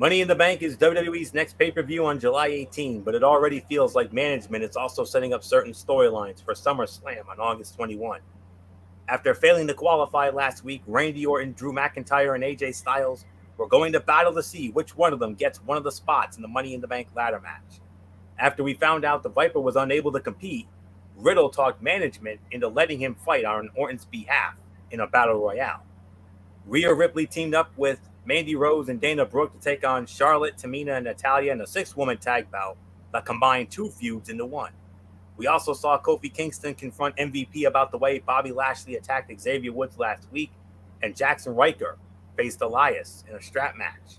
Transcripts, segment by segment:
Money in the Bank is WWE's next pay-per-view on July 18, but it already feels like management is also setting up certain storylines for SummerSlam on August 21. After failing to qualify last week, Randy Orton, Drew McIntyre, and AJ Styles were going to battle to see which one of them gets one of the spots in the Money in the Bank ladder match. After we found out the Viper was unable to compete, Riddle talked management into letting him fight on Orton's behalf in a battle royale. Rhea Ripley teamed up with Mandy Rose and Dana Brooke to take on Charlotte, Tamina, and Natalya in a 6-woman tag bout that combined 2 feuds into one. We also saw Kofi Kingston confront MVP about the way Bobby Lashley attacked Xavier Woods last week, and Jackson Riker faced Elias in a strap match.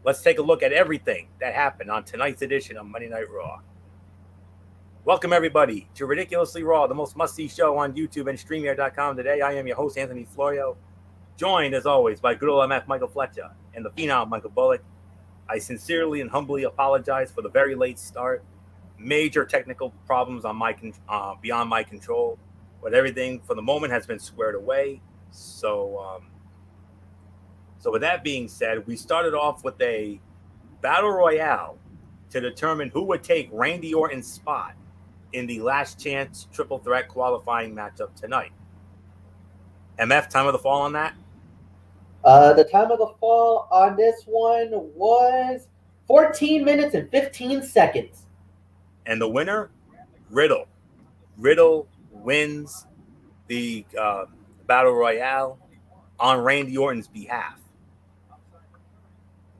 Let's take a look at everything that happened on tonight's edition of Monday Night Raw. Welcome, everybody, to Ridiculously Raw, the most must-see show on YouTube and StreamYard.com. Today, I am your host, Anthony Florio, joined, as always, by good old MF Michael Fletcher and the phenom Michael Bullock. I sincerely and humbly apologize for the very late start. Major technical problems on beyond my control, but everything for the moment has been squared away. So with that being said, we started off with a battle royale to determine who would take Randy Orton's spot in the last chance triple threat qualifying matchup tonight. MF, time of the fall on that? The time of the fall on this one was 14 minutes and 15 seconds. And the winner, Riddle. Riddle wins the battle royale on Randy Orton's behalf.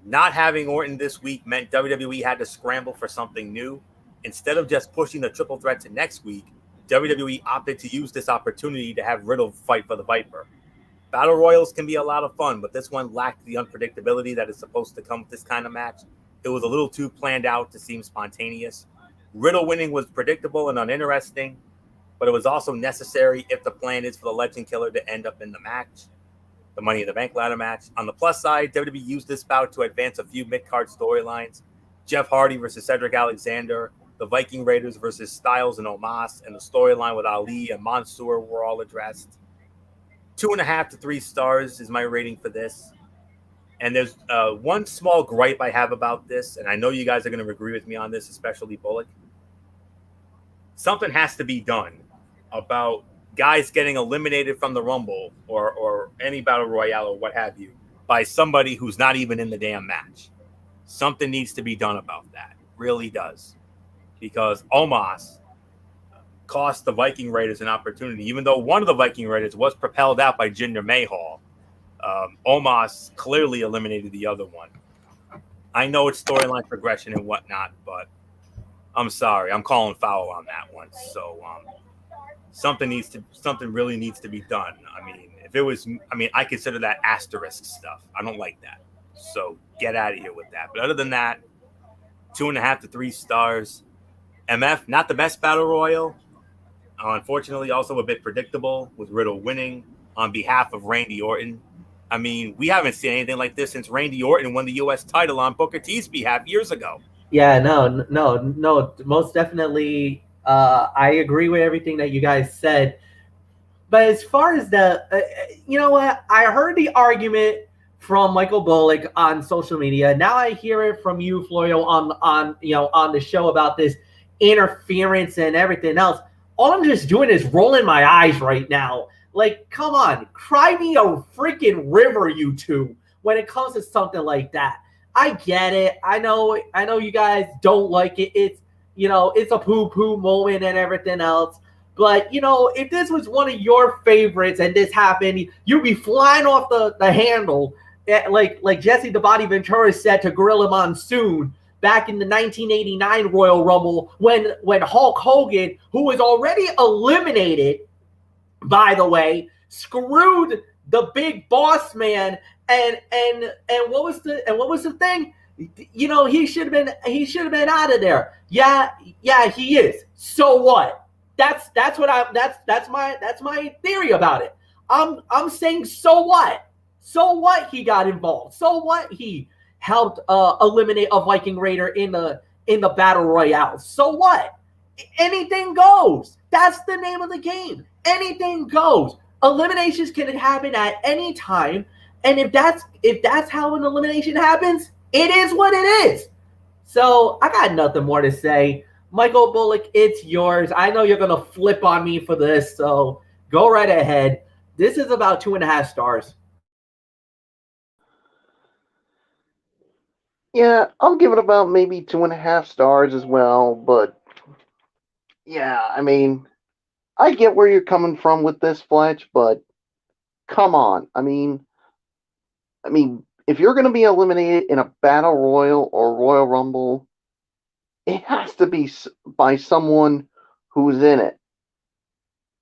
Not having Orton this week meant WWE had to scramble for something new. Instead of just pushing the triple threat to next week, WWE opted to use this opportunity to have Riddle fight for the Viper. Battle Royals can be a lot of fun, but this one lacked the unpredictability that is supposed to come with this kind of match. It was a little too planned out to seem spontaneous. Riddle winning was predictable and uninteresting, but it was also necessary if the plan is for the Legend Killer to end up in the match, the Money in the Bank ladder match. On the plus side, WWE used this bout to advance a few mid-card storylines. Jeff Hardy versus Cedric Alexander, the Viking Raiders versus Styles and Omos, and the storyline with Ali and Mansoor were all addressed. 2.5 to 3 stars is my rating for this. And there's one small gripe I have about this, and I know you guys are going to agree with me on this, especially Bullock. Something has to be done about guys getting eliminated from the Rumble or any Battle Royale or what have you by somebody who's not even in the damn match. Something needs to be done about that. Really does. Because Omos cost the Viking Raiders an opportunity, even though one of the Viking Raiders was propelled out by Jinder Mahal. Omos clearly eliminated the other one. I know it's storyline progression and whatnot, but I'm sorry, I'm calling foul on that one. So something really needs to be done. I consider that asterisk stuff. I don't like that. So get out of here with that. But other than that, 2.5 to 3 stars. MF, not the best battle royal. Unfortunately, also a bit predictable with Riddle winning on behalf of Randy Orton. I mean, we haven't seen anything like this since Randy Orton won the U.S. title on Booker T's behalf years ago. Yeah, no, most definitely. I agree with everything that you guys said. But as far as you know what? I heard the argument from Michael Bullock on social media. Now I hear it from you, Florio, on the show about this interference and everything else. All I'm just doing is rolling my eyes right now. Like, come on, cry me a freaking river, you two, when it comes to something like that. I get it. I know you guys don't like it. It's a poo-poo moment and everything else. But, if this was one of your favorites and this happened, you'd be flying off the handle, like Jesse the Body Ventura said to Gorilla Monsoon back in the 1989 Royal Rumble when Hulk Hogan, who was already eliminated, by the way, screwed the Big Boss Man, and what was the thing? He should have been out of there. Yeah, he is. So what? That's my theory about it. I'm saying so what? So what he got involved? So what he helped eliminate a Viking Raider in the Battle Royale? So what? Anything goes. That's the name of the game. Anything goes. Eliminations can happen at any time, and if that's how an elimination happens, It is what it is. So I got nothing more to say. Michael Bullock, it's yours. I know you're going to flip on me for this, so go right ahead. This is about 2.5 stars. Yeah, I'll give it about maybe 2.5 stars as well. But yeah, I mean, I get where you're coming from with this, Fletch. But come on, if you're going to be eliminated in a battle royal or Royal Rumble, it has to be by someone who's in it.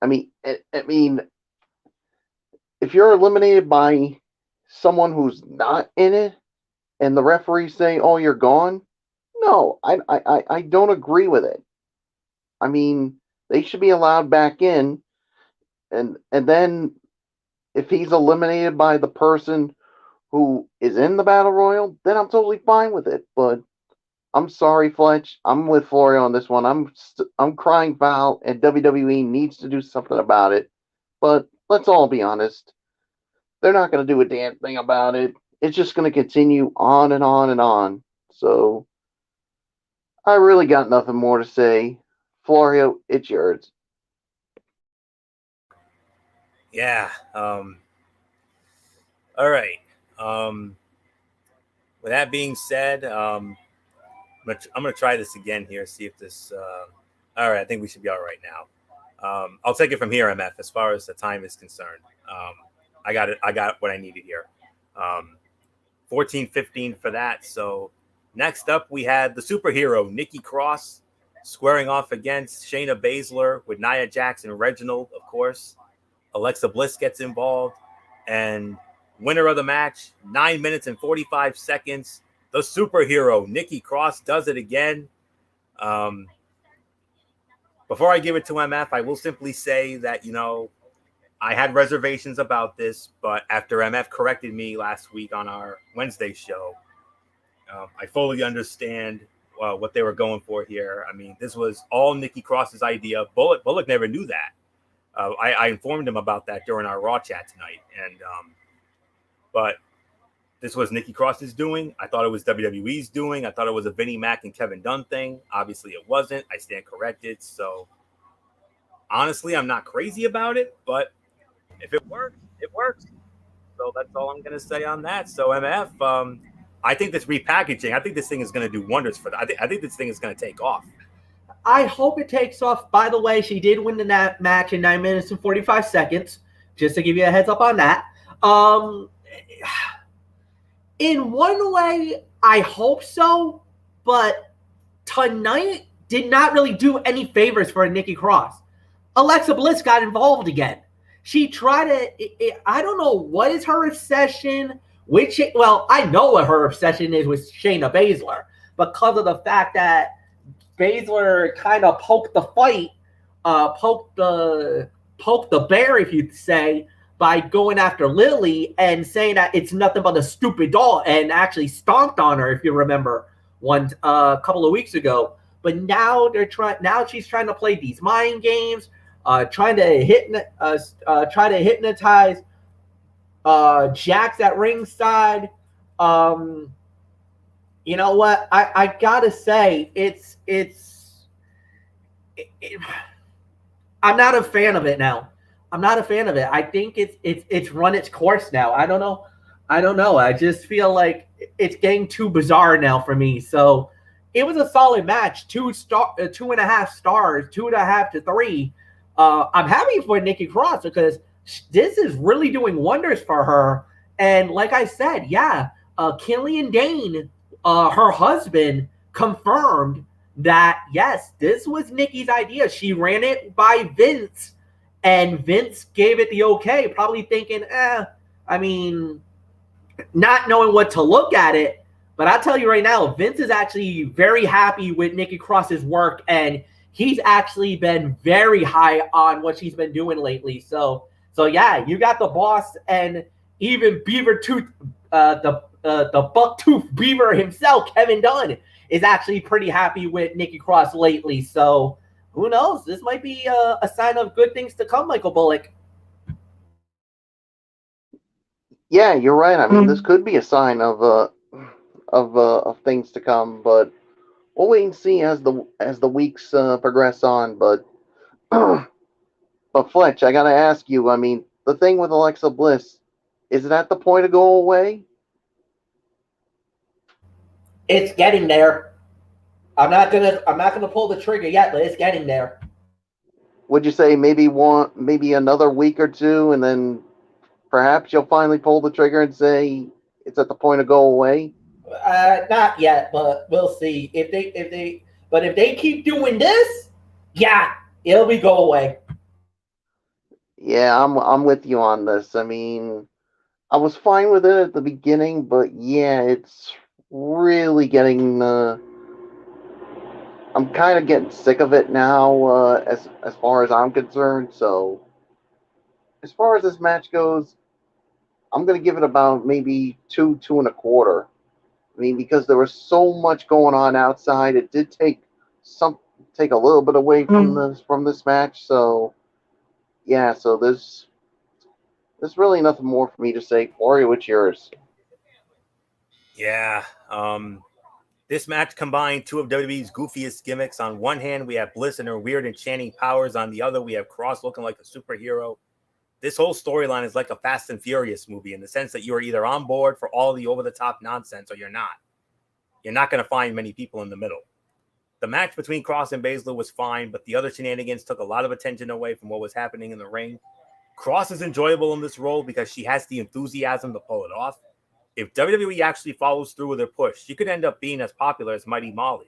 I mean, if you're eliminated by someone who's not in it, and the referees say, "Oh, you're gone," no, I don't agree with it. I mean, they should be allowed back in, and then if he's eliminated by the person who is in the battle royal, then I'm totally fine with it. But I'm sorry, Fletch. I'm with Florio on this one. I'm crying foul, and WWE needs to do something about it. But let's all be honest. They're not going to do a damn thing about it. It's just going to continue on and on and on. So I really got nothing more to say. Florio, it's yours. Yeah. All right. With that being said, I'm gonna try this again here. See if this. All right. I think we should be all right now. I'll take it from here, MF. As far as the time is concerned, I got it. I got what I needed here. 14-15 for that. So next up, we had the superhero Nikki Cross squaring off against Shayna Baszler with Nia Jax and Reginald, of course. Alexa Bliss gets involved, and winner of the match, 9 minutes and 45 seconds. The superhero Nikki Cross does it again. Before I give it to MF, I will simply say that, I had reservations about this, but after MF corrected me last week on our Wednesday show, I fully understand what they were going for here. I mean, this was all Nikki Cross's idea. Bullock never knew that. I informed him about that during our Raw chat tonight, but this was Nikki Cross's doing. I thought it was WWE's doing. I thought it was a Vinnie Mac and Kevin Dunn thing. Obviously, it wasn't. I stand corrected. So, honestly, I'm not crazy about it, but if it works, it works. So that's all I'm going to say on that. So, MF, I think this repackaging, I think this thing is going to do wonders for that. I think this thing is going to take off. I hope it takes off. By the way, she did win the match in 9 minutes and 45 seconds, just to give you a heads up on that. In one way, I hope so, but tonight did not really do any favors for Nikki Cross. Alexa Bliss got involved again. She tried to, I don't know what is her obsession, I know what her obsession is with Shayna Baszler, because of the fact that Baszler kind of poked the fight, poked the bear, if you'd say, by going after Lily and saying that it's nothing but a stupid doll, and actually stomped on her, if you remember, a couple of weeks ago. But now she's trying to play these mind games, trying to hypnotize Jax at ringside. You know what? I gotta say, I'm not a fan of it now. I'm not a fan of it. I think it's run its course now. I don't know. I just feel like it's getting too bizarre now for me. So it was a solid match. 2.5 stars, 2.5 to 3. I'm happy for Nikki Cross because this is really doing wonders for her. And like I said, yeah, Killian Dane, her husband, confirmed that yes, this was Nikki's idea. She ran it by Vince, and Vince gave it the okay, probably thinking, not knowing what to look at it. But I'll tell you right now, Vince is actually very happy with Nikki Cross's work, and he's actually been very high on what she's been doing lately. So yeah, you got the boss, and even Beaver Tooth, the Bucktooth Beaver himself, Kevin Dunn, is actually pretty happy with Nikki Cross lately. So who knows? This might be a sign of good things to come, Michael Bullock. Yeah, you're right. I mean, this could be a sign of of things to come. But we'll wait and see as the weeks progress on. But but Fletch, I gotta ask you. I mean, the thing with Alexa Bliss, is it at the point to go away? It's getting there. I'm not gonna pull the trigger yet, but it's getting there. Would you say maybe another week or two, and then perhaps you'll finally pull the trigger and say it's at the point to go away? Not yet, but we'll see. If they keep doing this, yeah, it'll be go away. Yeah, I'm with you on this. I mean, I was fine with it at the beginning, but yeah, it's really getting. I'm kind of getting sick of it now, as far as I'm concerned. So, as far as this match goes, I'm gonna give it about maybe two and a quarter. I mean, because there was so much going on outside, it did take a little bit away from this match. So, yeah, so there's really nothing more for me to say. Flory, what's yours? Yeah. This match combined two of WWE's goofiest gimmicks. On one hand, we have Bliss and her weird enchanting powers. On the other, we have Cross looking like a superhero. This whole storyline is like a Fast and Furious movie in the sense that you are either on board for all the over-the-top nonsense or you're not. You're not going to find many people in the middle. The match between Cross and Baszler was fine, but the other shenanigans took a lot of attention away from what was happening in the ring. Cross is enjoyable in this role because she has the enthusiasm to pull it off. If WWE actually follows through with their push, she could end up being as popular as Mighty Molly.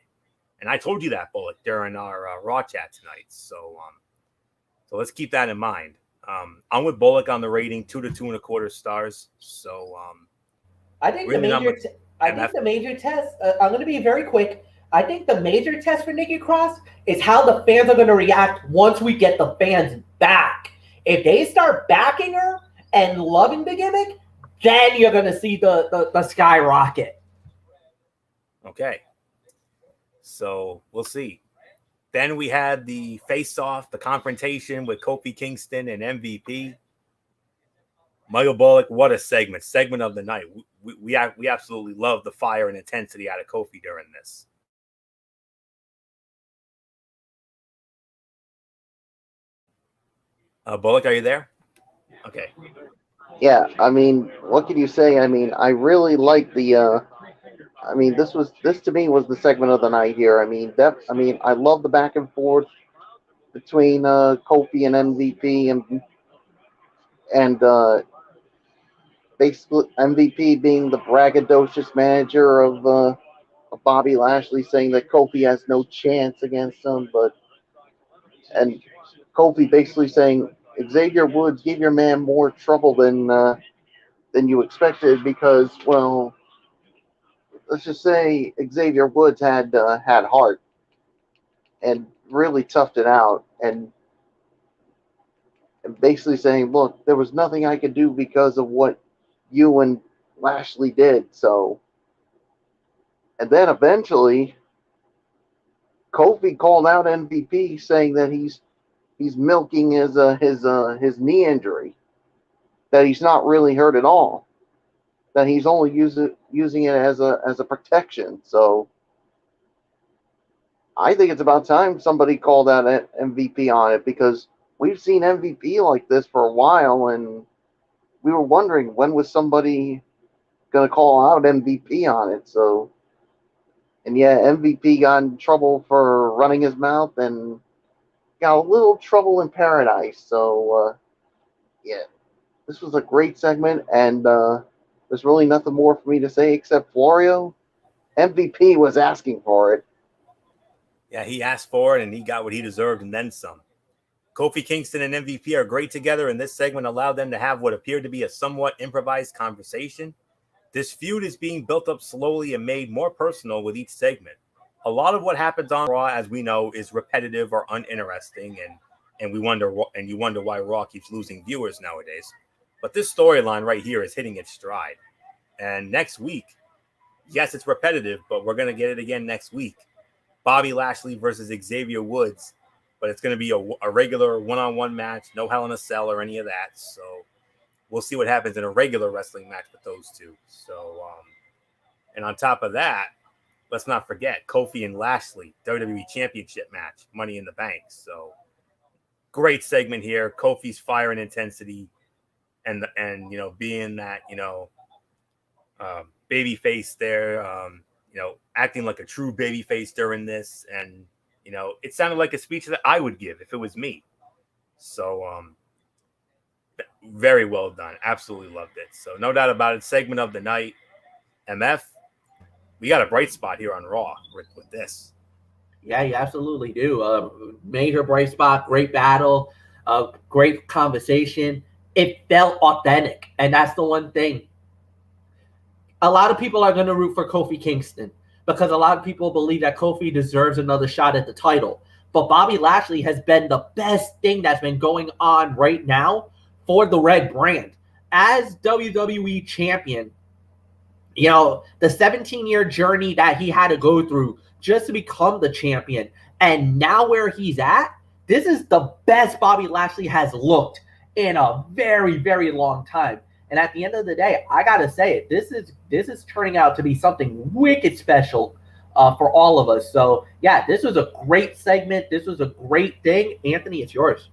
And I told you that, Bullet, during our Raw chat tonight. So let's keep that in mind. I'm with Bullock on the rating, 2 to 2.25 stars. So I think really the major test. I'm going to be very quick. I think the major test for Nikki Cross is how the fans are going to react once we get the fans back. If they start backing her and loving the gimmick, then you're going to see the skyrocket. Okay. So we'll see. Then we had the face-off, the confrontation with Kofi Kingston and MVP. Michael Bullock, what a segment. Segment of the night. We absolutely love the fire and intensity out of Kofi during this. Bullock, are you there? Okay. Yeah, I mean, what can you say? I mean, I really like the. I mean, this to me was the segment of the night here. I mean, I love the back and forth between Kofi and MVP, and basically MVP being the braggadocious manager of Bobby Lashley, saying that Kofi has no chance against him, and Kofi basically saying Xavier Woods gave your man more trouble than you expected because, well, let's just say Xavier Woods had heart and really toughed it out, and basically saying, look, there was nothing I could do because of what you and Lashley did. So, and then eventually, Kofi called out MVP, saying that he's milking his knee injury, that he's not really hurt at all, that he's only using it as a protection. So, I think it's about time somebody called out MVP on it, because we've seen MVP like this for a while, and we were wondering when was somebody going to call out MVP on it. So, and yeah, MVP got in trouble for running his mouth and got a little trouble in paradise. So, yeah, this was a great segment, and there's really nothing more for me to say except Florio. MVP was asking for it. Yeah, he asked for it, and he got what he deserved and then some. Kofi Kingston and MVP are great together, and this segment allowed them to have what appeared to be a somewhat improvised conversation. This feud is being built up slowly and made more personal with each segment. A lot of what happens on Raw, as we know, is repetitive or uninteresting, and you wonder why Raw keeps losing viewers nowadays. But this storyline right here is hitting its stride. And next week, yes, it's repetitive, but we're going to get it again next week. Bobby Lashley versus Xavier Woods, but it's going to be a regular one-on-one match, no Hell in a Cell or any of that. So we'll see what happens in a regular wrestling match with those two. So, And on top of that, let's not forget Kofi and Lashley, WWE Championship match, Money in the Bank. So great segment here. Kofi's fire and intensity, and being that baby face there, acting like a true baby face during this, and it sounded like a speech that I would give if it was me. So very well done. Absolutely loved it. So no doubt about it. Segment of the night. MF, we got a bright spot here on Raw with this. Yeah, you absolutely do. Major bright spot, great battle, great conversation. It felt authentic, and that's the one thing. A lot of people are going to root for Kofi Kingston because a lot of people believe that Kofi deserves another shot at the title. But Bobby Lashley has been the best thing that's been going on right now for the Red brand. As WWE champion, the 17-year journey that he had to go through just to become the champion, and now where he's at, this is the best Bobby Lashley has looked in a very, very long time. And at the end of the day, I gotta say it. This is turning out to be something wicked special for all of us. So yeah, this was a great segment. This was a great thing. Anthony, it's yours.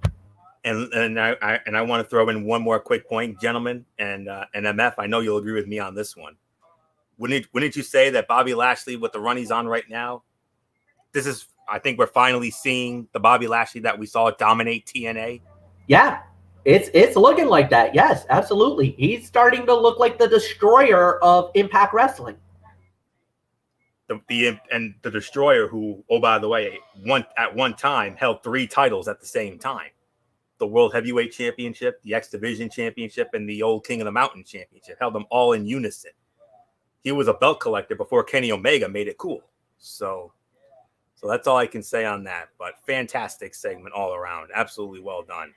And I want to throw in one more quick point, gentlemen, and MF. I know you'll agree with me on this one. Wouldn't you say that Bobby Lashley, with the run he's on right now, I think we're finally seeing the Bobby Lashley that we saw dominate TNA? Yeah. It's looking like that. Yes, absolutely. He's starting to look like the destroyer of Impact Wrestling. The destroyer who, oh, by the way, at one time held 3 titles at the same time. The World Heavyweight Championship, the X Division Championship, and the old King of the Mountain Championship. Held them all in unison. He was a belt collector before Kenny Omega made it cool. So that's all I can say on that. But fantastic segment all around. Absolutely well done.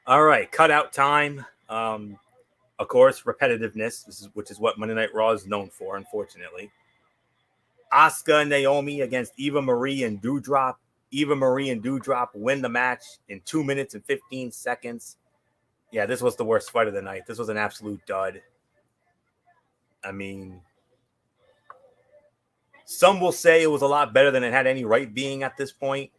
All right, cutout time. Of course, repetitiveness, which is what Monday Night Raw is known for, unfortunately. Asuka and Naomi against Eva Marie and Doudrop. Eva Marie and Doudrop win the match in 2 minutes and 15 seconds. Yeah, this was the worst fight of the night. This was an absolute dud. I mean, some will say it was a lot better than it had any right being at this point.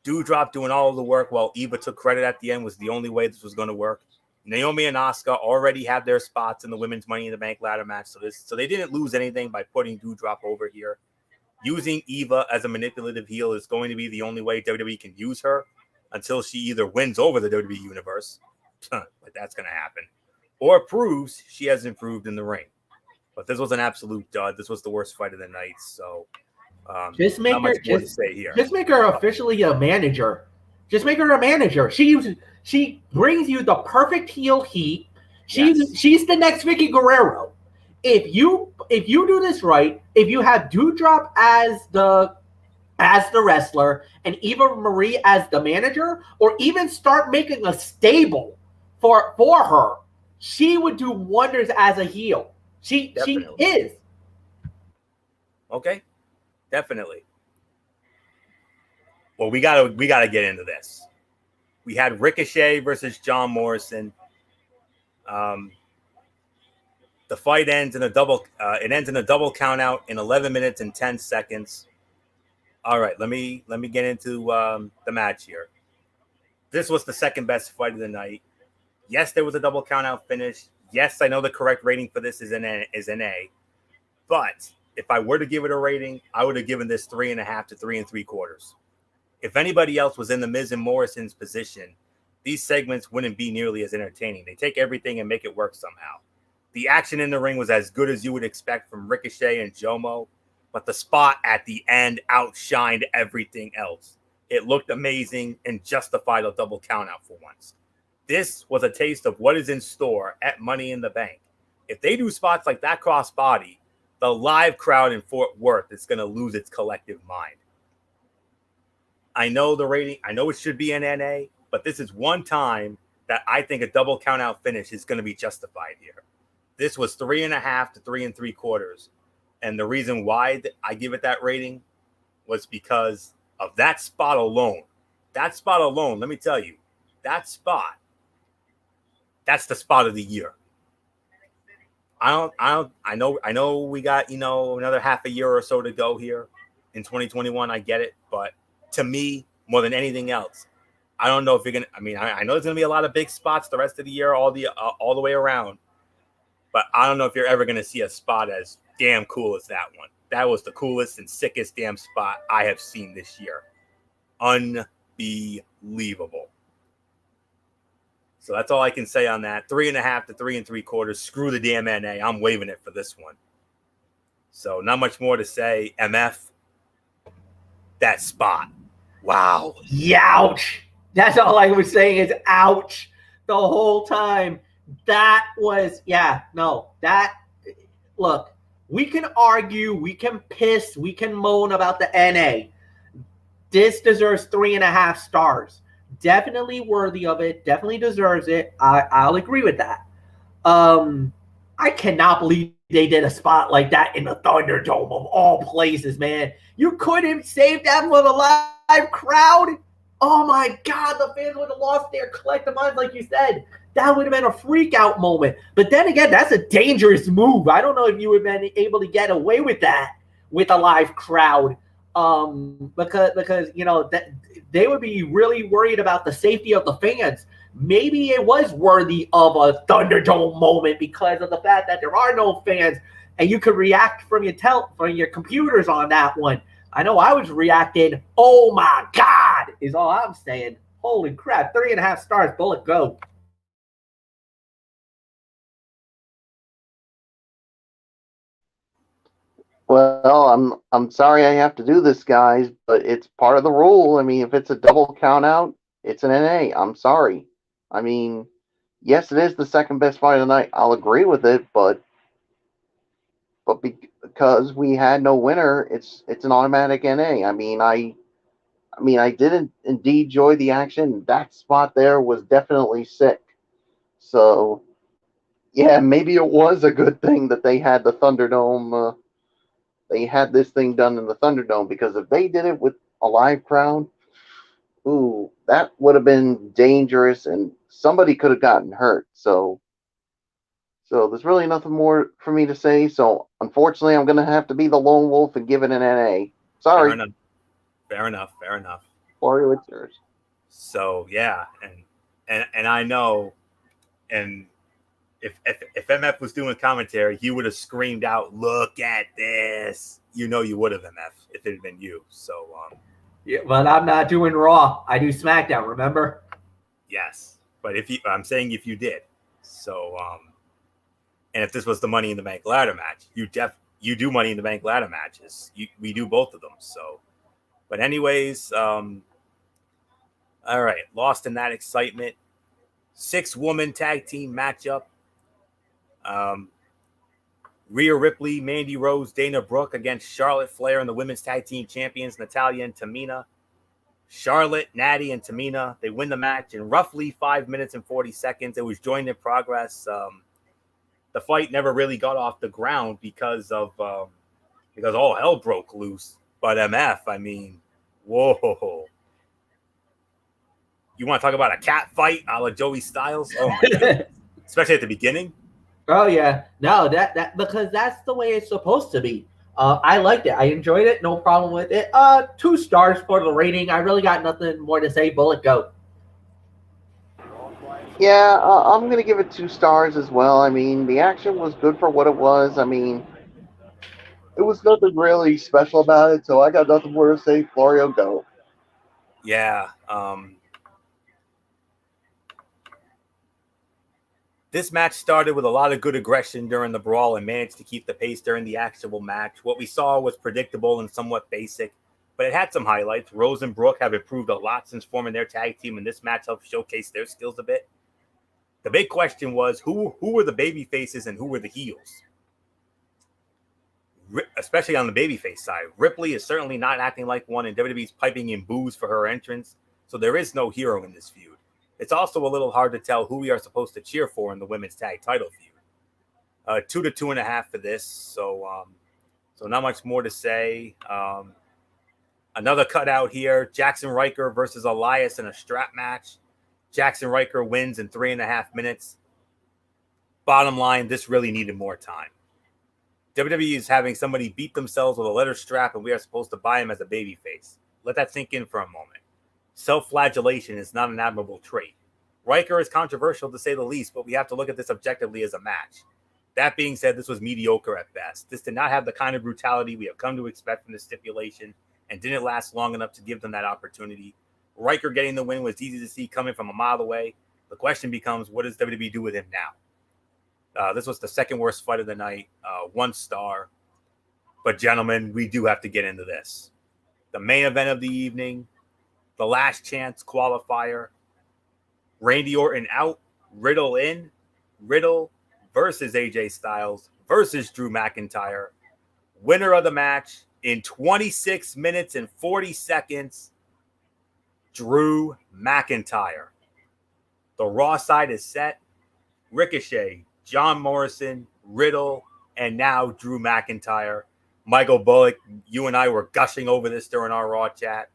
Doudrop doing all of the work while Eva took credit at the end was the only way this was going to work. Naomi and Asuka already have their spots in the women's Money in the Bank ladder match, so they didn't lose anything by putting Doudrop over here. Using Eva as a manipulative heel is going to be the only way WWE can use her until she either wins over the WWE Universe, but that's going to happen, or proves she has improved in the ring. But this was an absolute dud. This was the worst fight of the night, so just make her officially a manager. Just make her a manager. She brings you the perfect heel heat. She's the next Vicky Guerrero. If you do this right, if you have Doudrop as the wrestler and Eva Marie as the manager, or even start making a stable for her, she would do wonders as a heel. She is. Okay. Definitely. Well, we gotta get into this. We had Ricochet versus John Morrison. The fight ends in a double. It ends in a double count out in 11 minutes and 10 seconds. All right, let me get into the match here. This was the second best fight of the night. Yes, there was a double count out finish. Yes, I know the correct rating for this is an A. But if I were to give it a rating, I would have given this 3.5 to 3 3/4. If anybody else was in the Miz and Morrison's position, these segments wouldn't be nearly as entertaining. They take everything and make it work somehow. The action in the ring was as good as you would expect from Ricochet and Jomo, but the spot at the end outshined everything else. It looked amazing and justified a double countout for once. This was a taste of what is in store at Money in the Bank. If they do spots like that crossbody, the live crowd in Fort Worth is going to lose its collective mind. I know the rating. I know it should be an NA, but this is one time that I think a double countout finish is going to be justified here. This was 3.5 to 3 3/4. And the reason why I give it that rating was because of that spot alone. That spot alone, let me tell you, that spot, that's the spot of the year. I know we got, another half a year or so to go here in 2021. I get it. But to me, more than anything else, I don't know if you're going to, I know there's going to be a lot of big spots the rest of the year, all the way around. But I don't know if you're ever going to see a spot as damn cool as that one. That was the coolest and sickest damn spot I have seen this year. Unbelievable. So that's all I can say on that. 3.5 to 3 3/4. Screw the damn NA. I'm waving it for this one. So not much more to say. MF, that spot. Wow. Youch. That's all I was saying is ouch the whole time. That was, look, we can argue, we can piss, we can moan about the NA. This deserves 3.5 stars. Definitely worthy of it. Definitely deserves it. I'll agree with that. I cannot believe they did a spot like that in the Thunderdome of all places, man. You couldn't save that for the live crowd. Oh my God, the fans would have lost their collective minds, like you said. That would have been a freak out moment. But then again, that's a dangerous move. I don't know if you would have been able to get away with that with a live crowd. Because that they would be really worried about the safety of the fans. Maybe it was worthy of a Thunderdome moment because of the fact that there are no fans and you could react from your computers on that one. I know I was reacting. Oh my God, is all I'm saying. Holy crap! 3.5 stars. Bullet go. Well, I'm sorry I have to do this, guys, but it's part of the rule. I mean, if it's a double count out, it's an NA. I'm sorry. I mean, yes, it is the second best fight of the night. I'll agree with it, but because we had no winner, it's an automatic NA. I didn't indeed enjoy the action. That spot there was definitely sick. So, yeah, maybe it was a good thing that they had the Thunderdome. They had this thing done in the Thunderdome, because if they did it with a live crowd, ooh, that would have been dangerous, and somebody could have gotten hurt. So there's really nothing more for me to say. So unfortunately, I'm going to have to be the lone wolf and give it an NA. Sorry. Fair enough. Gloria, it's yours. So yeah, and I know, and if MF was doing commentary, he would have screamed out, "Look at this!" You would have, MF, if it had been you. So yeah, but I'm not doing Raw. I do SmackDown. Remember? Yes, but I'm saying if you did. So and if this was the Money in the Bank ladder match, you do Money in the Bank ladder matches. We do both of them. So, but anyways, all right, lost in that excitement. 6-woman tag team matchup. Rhea Ripley, Mandy Rose, Dana Brooke against Charlotte Flair and the women's tag team champions Natalya and Tamina. Charlotte, Natty, and Tamina, they win the match in roughly 5 minutes and 40 seconds. It was joined in progress. The fight never really got off the ground because all hell broke loose. But MF, whoa. You want to talk about a cat fight a la Joey Styles? Oh my God. Especially at the beginning. Oh yeah, no, that because that's the way it's supposed to be. I liked it. I enjoyed it. No problem with it. 2 stars for the rating. I really got nothing more to say. Bullet go. Yeah, I'm going to give it 2 stars as well. I mean, the action was good for what it was. I mean, it was nothing really special about it, so I got nothing more to say. Florio, go. Yeah. This match started with a lot of good aggression during the brawl and managed to keep the pace during the actual match. What we saw was predictable and somewhat basic, but it had some highlights. Rose and Brooke have improved a lot since forming their tag team, and this match helped showcase their skills a bit. The big question was who were the baby faces and who were the heels? Especially on the babyface side. Ripley is certainly not acting like one, and WWE's piping in boos for her entrance, so there is no hero in this feud. It's also a little hard to tell who we are supposed to cheer for in the women's tag title feud. 2 to 2.5 for this, so not much more to say. Another cutout here: Jackson Riker versus Elias in a strap match. Jackson Riker wins in 3.5 minutes. Bottom line, this really needed more time. WWE is having somebody beat themselves with a leather strap, and we are supposed to buy him as a babyface. Let that sink in for a moment. Self-flagellation is not an admirable trait. Riker is controversial to say the least, but we have to look at this objectively as a match. That being said, this was mediocre at best. This did not have the kind of brutality we have come to expect from this stipulation and didn't last long enough to give them that opportunity. Riker getting the win was easy to see coming from a mile away. The question becomes, what does WWE do with him now? This was the second worst fight of the night, 1 star. But gentlemen, we do have to get into this. The main event of the evening, the last chance qualifier, Randy Orton out, Riddle in, Riddle versus AJ Styles versus Drew McIntyre. Winner of the match in 26 minutes and 40 seconds, Drew McIntyre. The Raw side is set. Ricochet, John Morrison, Riddle, and now Drew McIntyre. Michael Bullock, you and I were gushing over this during our Raw chat.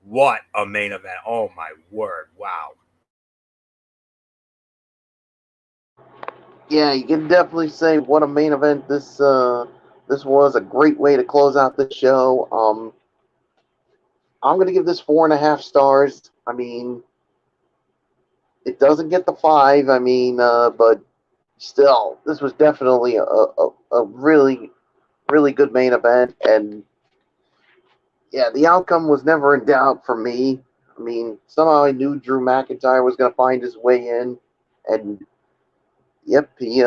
What a main event. Oh, my word. Wow. Yeah, you can definitely say what a main event this was. A great way to close out the show. I'm going to give this 4.5 stars. I mean, it doesn't get the 5. I mean, but still, this was definitely a really, really good main event. And yeah, the outcome was never in doubt for me. I mean, somehow I knew Drew McIntyre was going to find his way in, and yep, he's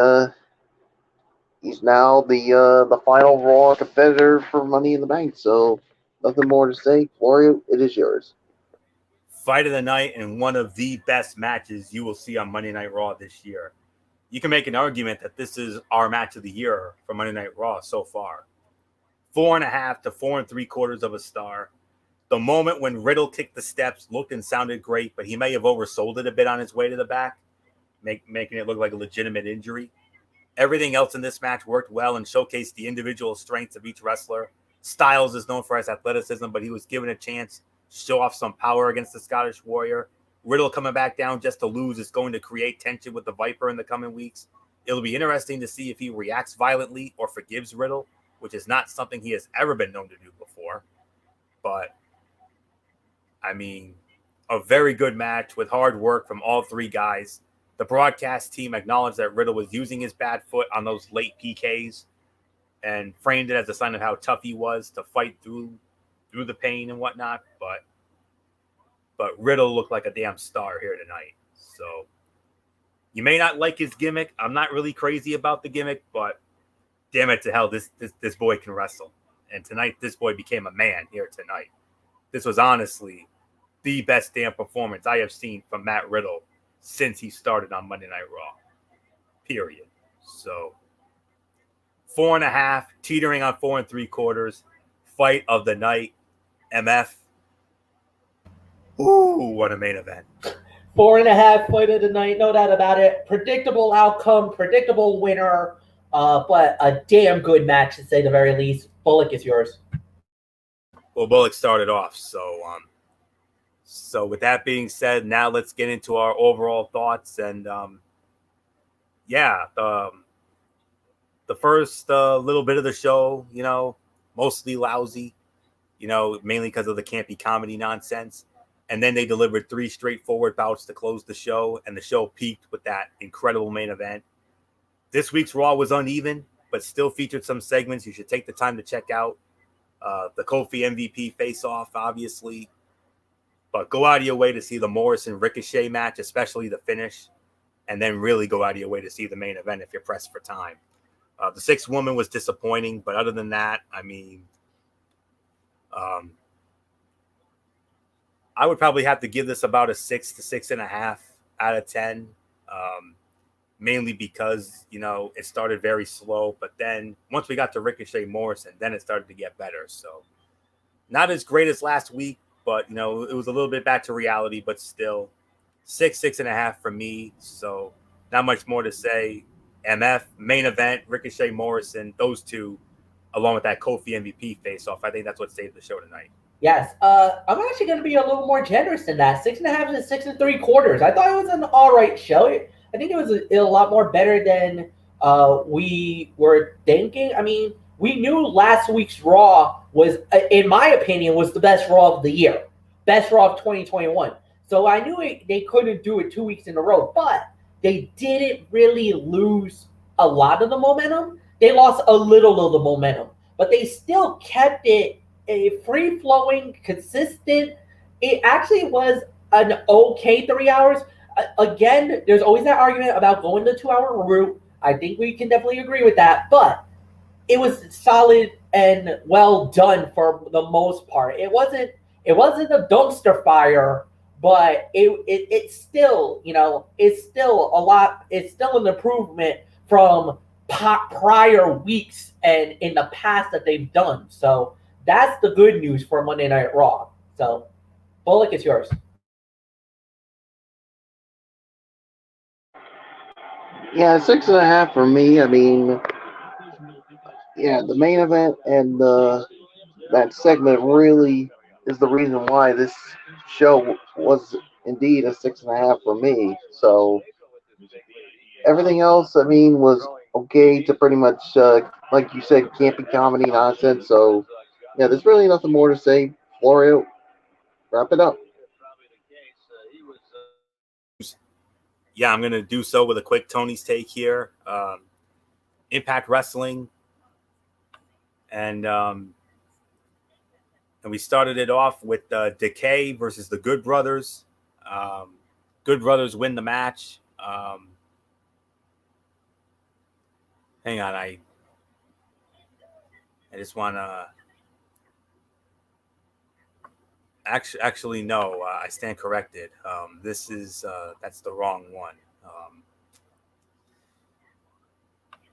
now the final Raw competitor for Money in the Bank. So nothing more to say. Florio, it is yours. Fight of the night and one of the best matches you will see on Monday Night Raw this year. You can make an argument that this is our match of the year for Monday Night Raw so far. 4.5 to 4 3/4 of a star. The moment when Riddle kicked the steps looked and sounded great, but he may have oversold it a bit on his way to the back, making it look like a legitimate injury. Everything else in this match worked well and showcased the individual strengths of each wrestler. Styles is known for his athleticism, but he was given a chance to show off some power against the Scottish Warrior. Riddle coming back down just to lose is going to create tension with the Viper in the coming weeks. It'll be interesting to see if he reacts violently or forgives Riddle, which is not something he has ever been known to do before. But, I mean, a very good match with hard work from all 3 guys. The broadcast team acknowledged that Riddle was using his bad foot on those late PKs and framed it as a sign of how tough he was to fight through the pain and whatnot. But Riddle looked like a damn star here tonight. So you may not like his gimmick. I'm not really crazy about the gimmick, but damn it to hell, this boy can wrestle. And tonight, this boy became a man here tonight. This was honestly the best damn performance I have seen from Matt Riddle since he started on Monday Night Raw. Period. So 4.5, teetering on 4 3/4. Fight of the night. MF. Ooh, what a main event. 4.5 fight of the night, no doubt about it. Predictable outcome, predictable winner, but a damn good match to say the very least. Bullock is yours. Well, Bullock started off, so with that being said, now let's get into our overall thoughts. And the first little bit of the show, mostly lousy, mainly because of the campy comedy nonsense. And then they delivered 3 straightforward bouts to close the show, and the show peaked with that incredible main event. This week's Raw was uneven, but still featured some segments you should take the time to check out. The Kofi MVP face-off, obviously. But go out of your way to see the Morrison Ricochet match, especially the finish. And then really go out of your way to see the main event if you're pressed for time. The 6th woman was disappointing, but other than that, I mean, I would probably have to give this about a 6 to 6.5 out of 10. Mainly because, it started very slow. But then once we got to Ricochet Morrison, then it started to get better. So not as great as last week, but, it was a little bit back to reality, but still 6.5 for me. So not much more to say. MF, main event, Ricochet Morrison, those 2, along with that Kofi MVP face-off. I think that's what saved the show tonight. Yes. I'm actually going to be a little more generous than that. 6.5 to 6 3/4. I thought it was an all right show. I think it was a lot more better than we were thinking. I mean, we knew last week's Raw was, in my opinion, was the best Raw of the year, best Raw of 2021. So I knew they couldn't do it 2 weeks in a row, but they didn't really lose a lot of the momentum. They lost a little of the momentum, but they still kept it a free flowing, consistent. It actually was an okay 3 hours. Again, there's always that argument about going the 2 hour route. I think we can definitely agree with that, but it was solid and well done for the most part. It wasn't a dumpster fire, but it's still, it's still a lot. It's still an improvement from prior weeks and in the past that they've done. So that's the good news for Monday Night Raw. So Bullock, it's yours. Yeah, 6.5 for me. I mean, yeah, the main event and that segment really is the reason why this show was indeed a 6.5 for me. So everything else, I mean, was okay to pretty much, like you said, campy comedy nonsense. So yeah, there's really nothing more to say. Florio, wrap it up. Yeah, I'm going to do so with a quick Tony's take here. Impact Wrestling. And we started it off with Decay versus the Good Brothers. Good Brothers win the match. Hang on, I just want to actually no, I stand corrected. This is that's the wrong one.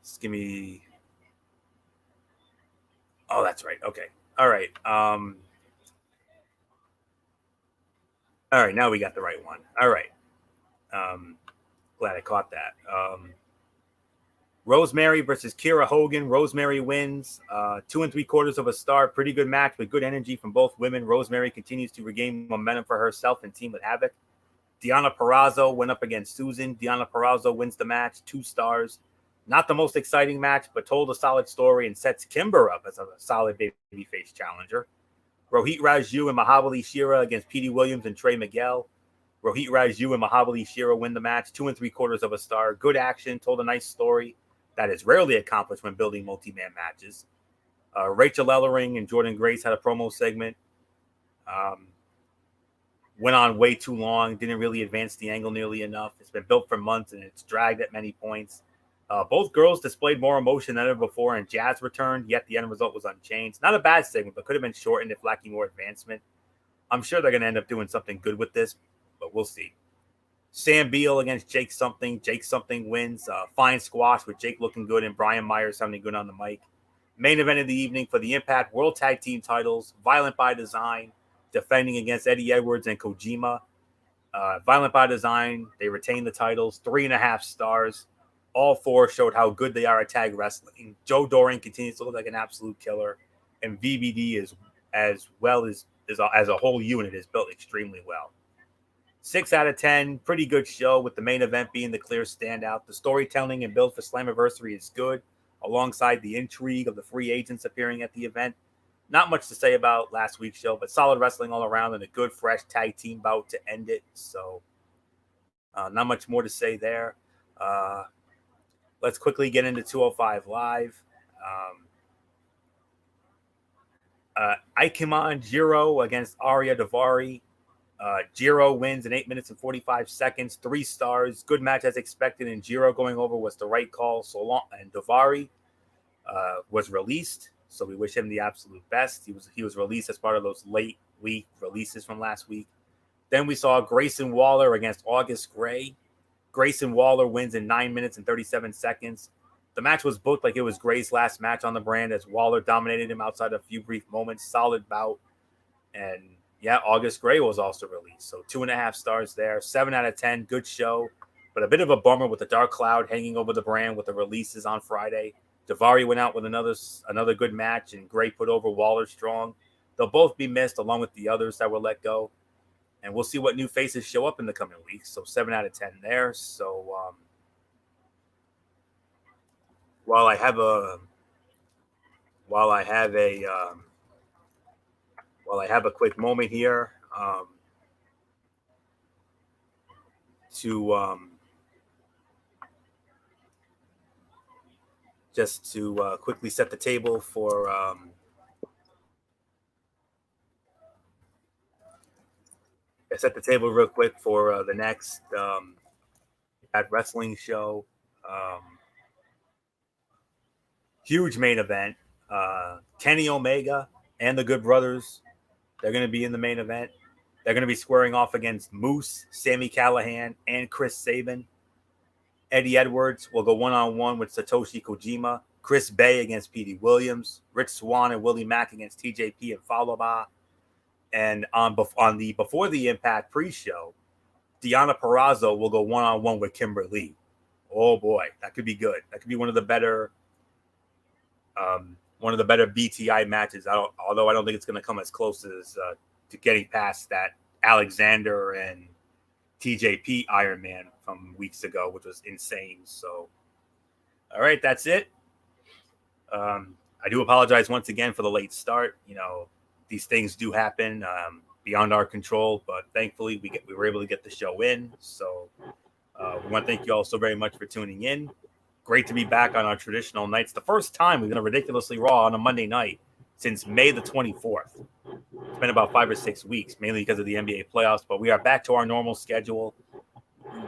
Just give me. Oh, that's right. Okay. All right. All right. Now we got the right one. All right. Glad I caught that. Rosemary versus Kiera Hogan. Rosemary wins. 2 3/4 of a star. Pretty good match with good energy from both women. Rosemary continues to regain momentum for herself and team with Havoc. Deonna Purrazzo went up against Susan. Deonna Purrazzo wins the match. 2 stars. Not the most exciting match, but told a solid story and sets Kimber up as a solid babyface challenger. Rohit Raju and Mahabali Shera against Petey Williams and Trey Miguel. Rohit Raju and Mahabali Shera win the match. 2 3/4 of a star. Good action. Told a nice story that is rarely accomplished when building multi-man matches. Rachel Ellering and Jordan Grace had a promo segment. Went on way too long. Didn't really advance the angle nearly enough. It's been built for months and it's dragged at many points. Both girls displayed more emotion than ever before, and Jazz returned, yet the end result was unchanged. Not a bad segment, but could have been shortened if lacking more advancement. I'm sure they're going to end up doing something good with this, but we'll see. Sam Beal against Jake Something. Jake Something wins. Fine squash with Jake looking good and Brian Myers sounding good on the mic. Main event of the evening for the Impact World Tag Team titles. Violent by Design defending against Eddie Edwards and Kojima. Violent by Design, they retained the titles. 3.5 stars. All 4 showed how good they are at tag wrestling. Joe Doring continues to look like an absolute killer. And VBD is as well as a whole unit is built extremely well. 6 out of 10, pretty good show with the main event being the clear standout. The storytelling and build for Slammiversary is good, alongside the intrigue of the free agents appearing at the event. Not much to say about last week's show, but solid wrestling all around and a good, fresh tag team bout to end it. So not much more to say there. Let's quickly get into 205 Live. Ikemen Jiro against Arya Davari. Jiro wins in 8 minutes and 45 seconds, 3 stars. Good match as expected, and Jiro going over was the right call. So long, and Davari was released, so we wish him the absolute best. He was released as part of those late week releases from last week. Then we saw Grayson Waller against August Gray. Grayson Waller wins in 9 minutes and 37 seconds. The match was booked like it was Gray's last match on the brand as Waller dominated him outside a few brief moments. Solid bout. And yeah, August Gray was also released. So 2.5 stars there. 7 out of 10. Good show. But a bit of a bummer with the dark cloud hanging over the brand with the releases on Friday. Davari went out with another good match, and Gray put over Waller strong. They'll both be missed along with the others that were let go. And we'll see what new faces show up in the coming weeks. So 7 out of 10 there. So while I have a while I have a while I have a quick moment here to just to quickly set the table for set the table real quick for the next at wrestling show. Huge main event. Kenny Omega and the Good Brothers, they're going to be in the main event. They're going to be squaring off against Moose, Sami Callihan, and Chris Sabin. Eddie Edwards will go one-on-one with Satoshi Kojima. Chris Bay against Petey Williams. Rich Swann and Willie Mack against TJP and Falaba. And on the Before the Impact pre-show, Deonna Purrazzo will go one-on-one with Kimber Lee. Oh boy, that could be good. That could be one of the better BTI matches. Although I don't think it's going to come as close as to getting past that Alexander and TJP Iron Man from weeks ago, which was insane. So, all right, that's it. I do apologize once again for the late start. You know, these things do happen beyond our control, but thankfully we were able to get the show in. So we want to thank you all so very much for tuning in. Great to be back on our traditional nights. The first time we've been a ridiculously raw on a Monday night since May the 24th. It's been about 5 or 6 weeks, mainly because of the NBA playoffs, but we are back to our normal schedule.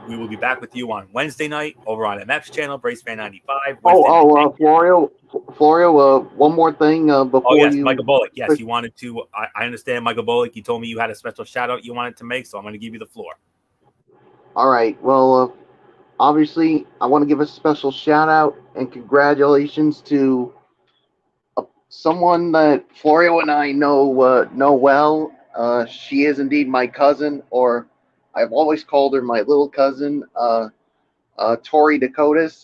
We will be back with you on Wednesday night over on MF's channel, Brace Fan 95. Florio, one more thing before you. Michael Bullock. Yes, you wanted to. I understand, Michael Bullock. You told me you had a special shout out you wanted to make, so I'm going to give you the floor. All right. Well, obviously, I want to give a special shout out and congratulations to someone that Florio and I know well. She is indeed my cousin, or I've always called her my little cousin, Tori Dakotas.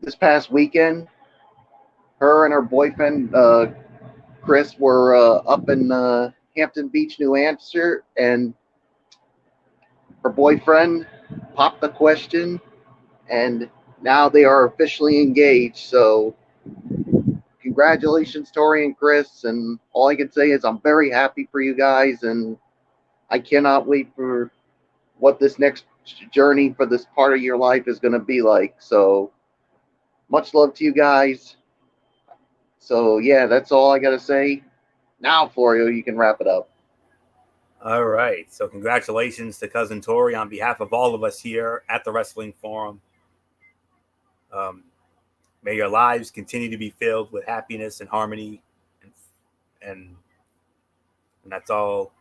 This past weekend, her and her boyfriend, Chris, were up in Hampton Beach, New Hampshire, and her boyfriend popped the question, and now they are officially engaged. So congratulations, Tori and Chris, and all I can say is I'm very happy for you guys, and I cannot wait for what this next journey for this part of your life is going to be like. So much love to you guys. So yeah, that's all I got to say. Now, Florio, you can wrap it up. All right. So congratulations to Cousin Tori on behalf of all of us here at the Wrestling Forum. May your lives continue to be filled with happiness and harmony. And that's all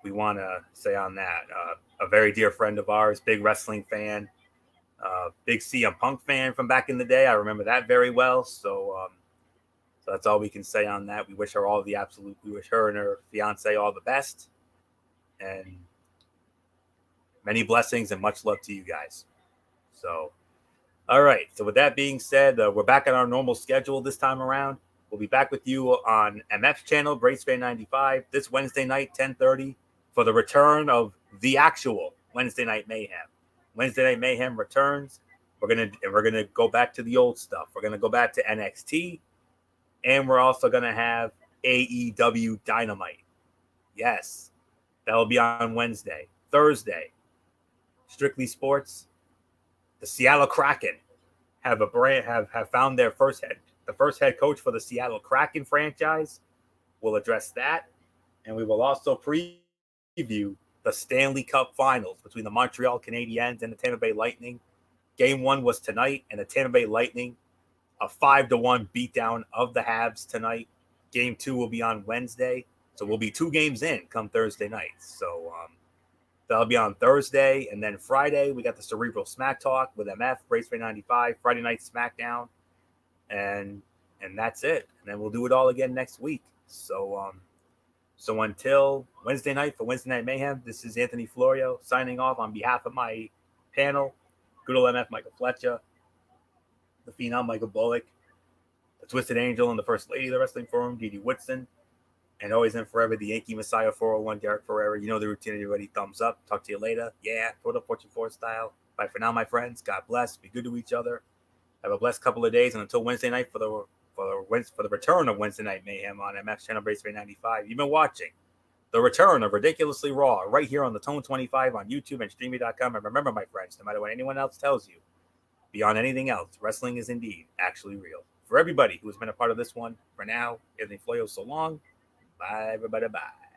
we want to say on that. A very dear friend of ours, big wrestling fan, big CM Punk fan from back in the day. I remember that very well. So that's all we can say on that. We wish her we wish her and her fiance all the best. And many blessings and much love to you guys. So, all right. So with that being said, we're back on our normal schedule this time around. We'll be back with you on MF's channel, Brace Fan 95, this Wednesday night, 10:30, for the return of the actual Wednesday Night Mayhem. Wednesday Night Mayhem returns. We're gonna go back to the old stuff. We're gonna go back to NXT, and we're also gonna have AEW Dynamite. Yes, that'll be on Wednesday. Thursday, Strictly Sports. The Seattle Kraken have found their first head coach for the Seattle Kraken franchise. We'll address that, and we will also preview the Stanley Cup Finals between the Montreal Canadiens and the Tampa Bay Lightning. Game 1 was tonight, and the Tampa Bay Lightning, a 5-1 beatdown of the Habs tonight. Game 2 will be on Wednesday, so we'll be 2 games in come Thursday night. So that'll be on Thursday, and then Friday we got the Cerebral Smack Talk with MF, Brace Fan 95, Friday Night SmackDown, and that's it. And then we'll do it all again next week. So until Wednesday night for Wednesday Night Mayhem, this is Anthony Florio signing off on behalf of my panel, good old MF Michael Fletcher, the Phenom Michael Bullock, the Twisted Angel and the First Lady of the Wrestling Forum, Dee Woodson, and always and forever the Yankee Messiah 401, Derek Ferreira. You know the routine. Everybody, thumbs up. Talk to you later. Yeah, Twitter, Fortune 4 style. Bye for now, my friends. God bless. Be good to each other. Have a blessed couple of days, and until Wednesday night for the return of Wednesday Night Mayhem on MX Channel Base 395. You've been watching the return of Ridiculously Raw right here on the Tone 25 on YouTube and Streamy.com. And remember, my friends, no matter what anyone else tells you, beyond anything else, wrestling is indeed actually real. For everybody who has been a part of this one, for now, Anthony Floyo, so long. Bye, everybody. Bye.